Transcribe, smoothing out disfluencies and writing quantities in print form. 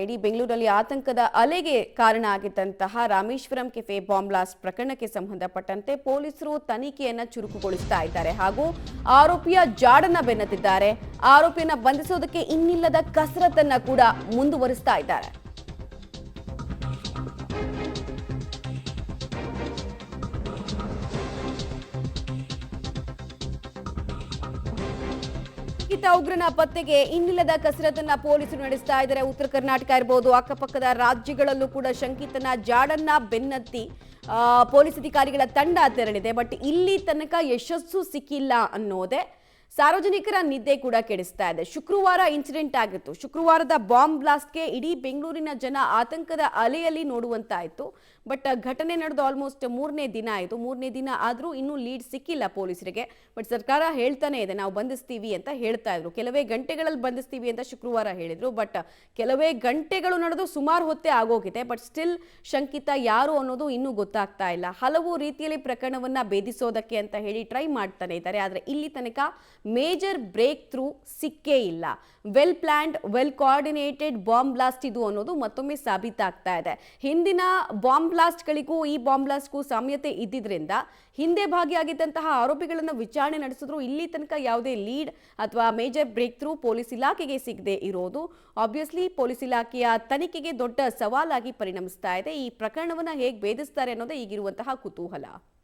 ಇಡೀ ಬೆಂಗಳೂರಲ್ಲಿ ಆತಂಕದ ಅಲೆಗೆ ಕಾರಣ ಆಗಿದ್ದಂತಹ ರಾಮೇಶ್ವರಂ ಕೆಫೆ ಬಾಂಬ್ ಬ್ಲಾಸ್ಟ್ ಪ್ರಕರಣಕ್ಕೆ ಸಂಬಂಧಪಟ್ಟಂತೆ ಪೊಲೀಸರು ತನಿಖೆಯನ್ನ ಚುರುಕುಗೊಳಿಸ್ತಾ ಇದ್ದಾರೆ ಹಾಗೂ ಆರೋಪಿಯ ಜಾಡನ್ನ ಬೆನ್ನತ್ತಿದ್ದಾರೆ. ಆರೋಪಿಯನ್ನ ಬಂಧಿಸೋದಕ್ಕೆ ಇನ್ನಿಲ್ಲದ ಕಸರತ್ತನ್ನ ಕೂಡ ಮುಂದುವರಿಸ್ತಾ ಇದ್ದಾರೆ. ಉಗ್ರನ ಪತ್ತೆಗೆ ಇನ್ನಿಲ್ಲದ ಕಸರತ್ತನ್ನ ಪೊಲೀಸರು ನಡೆಸ್ತಾ ಇದ್ದಾರೆ. ಉತ್ತರ ಕರ್ನಾಟಕ ಇರಬಹುದು, ಅಕ್ಕಪಕ್ಕದ ರಾಜ್ಯಗಳಲ್ಲೂ ಕೂಡ ಶಂಕಿತನ ಜಾಡನ್ನ ಬೆನ್ನತ್ತಿ ಪೊಲೀಸ್ ಅಧಿಕಾರಿಗಳ ತಂಡ ತೆರಳಿದೆ. ಬಟ್ ಇಲ್ಲಿ ತನಕ ಯಶಸ್ಸು ಸಿಕ್ಕಿಲ್ಲ ಅನ್ನೋದೇ ಸಾರ್ವಜನಿಕರ ನಿದ್ದೆ ಕೂಡ ಕೆಡಿಸ್ತಾ ಇದೆ. ಶುಕ್ರವಾರ ಇನ್ಸಿಡೆಂಟ್ ಆಗಿತ್ತು. ಶುಕ್ರವಾರದ ಬಾಂಬ್ ಬ್ಲಾಸ್ಟ್ಗೆ ಇಡೀ ಬೆಂಗಳೂರಿನ ಜನ ಆತಂಕದ ಅಲೆಯಲ್ಲಿ ನೋಡುವಂತಾಯಿತು. ಬಟ್ ಘಟನೆ ನಡೆದು ಆಲ್ಮೋಸ್ಟ್ 3ನೇ ದಿನ ಆಯಿತು. 3ನೇ ದಿನ ಆದರೂ ಇನ್ನೂ ಲೀಡ್ ಸಿಕ್ಕಿಲ್ಲ ಪೊಲೀಸರಿಗೆ. ಬಟ್ ಸರ್ಕಾರ ಹೇಳ್ತಾನೆ ಇದೆ, ನಾವು ಬಂಧಿಸ್ತೀವಿ ಅಂತ ಹೇಳ್ತಾ ಇದ್ರು. ಕೆಲವೇ ಗಂಟೆಗಳಲ್ಲಿ ಬಂಧಿಸ್ತೀವಿ ಅಂತ ಶುಕ್ರವಾರ ಹೇಳಿದ್ರು. ಬಟ್ ಕೆಲವೇ ಗಂಟೆಗಳು ನಡೆದು ಸುಮಾರು ಹೊತ್ತೇ ಆಗೋಗಿದೆ. ಬಟ್ ಸ್ಟಿಲ್ ಶಂಕಿತ ಯಾರು ಅನ್ನೋದು ಇನ್ನೂ ಗೊತ್ತಾಗ್ತಾ ಇಲ್ಲ. ಹಲವು ರೀತಿಯಲ್ಲಿ ಪ್ರಕರಣವನ್ನ ಭೇದಿಸೋದಕ್ಕೆ ಅಂತ ಹೇಳಿ ಟ್ರೈ ಮಾಡ್ತಾನೆ ಇದ್ದಾರೆ. ಆದರೆ ಇಲ್ಲಿ ತನಕ ಮೇಜರ್ ಬ್ರೇಕ್ ಥ್ರೂ ಸಿಕ್ಕೇ ಇಲ್ಲ. Well planned, well coordinated bomb blast ಇದು ಅನ್ನೋದು ಮತ್ತೊಮ್ಮೆ ಸಾಬೀತಾಗ್ತಾ ಇದೆ. ಹಿಂದಿನ ಬಾಂಬ್ ಬ್ಲಾಸ್ಟ್ಗಳಿಗೂ ಈ ಬಾಂಬ್ ಬ್ಲಾಸ್ಟ್ಗೂ ಸಾಮ್ಯತೆ ಇದ್ದಿದ್ರಿಂದ ಹಿಂದೆ ಭಾಗಿಯಾಗಿದ್ದಂತಹ ಆರೋಪಿಗಳನ್ನು ವಿಚಾರಣೆ ನಡೆಸಿದ್ರು. ಇಲ್ಲಿ ತನಕ ಯಾವುದೇ ಲೀಡ್ ಅಥವಾ ಮೇಜರ್ ಬ್ರೇಕ್ ಥ್ರೂ ಪೊಲೀಸ್ ಇಲಾಖೆಗೆ ಸಿಗದೆ ಇರೋದು ಆಬ್ವಿಯಸ್ಲಿ ಪೊಲೀಸ್ ಇಲಾಖೆಯ ತನಿಖೆಗೆ ದೊಡ್ಡ ಸವಾಲಾಗಿ ಪರಿಣಮಿಸ್ತಾ ಇದೆ. ಈ ಪ್ರಕರಣವನ್ನು ಹೇಗೆ ಭೇದಿಸ್ತಾರೆ ಅನ್ನೋದೇ ಈಗಿರುವಂತಹ ಕುತೂಹಲ.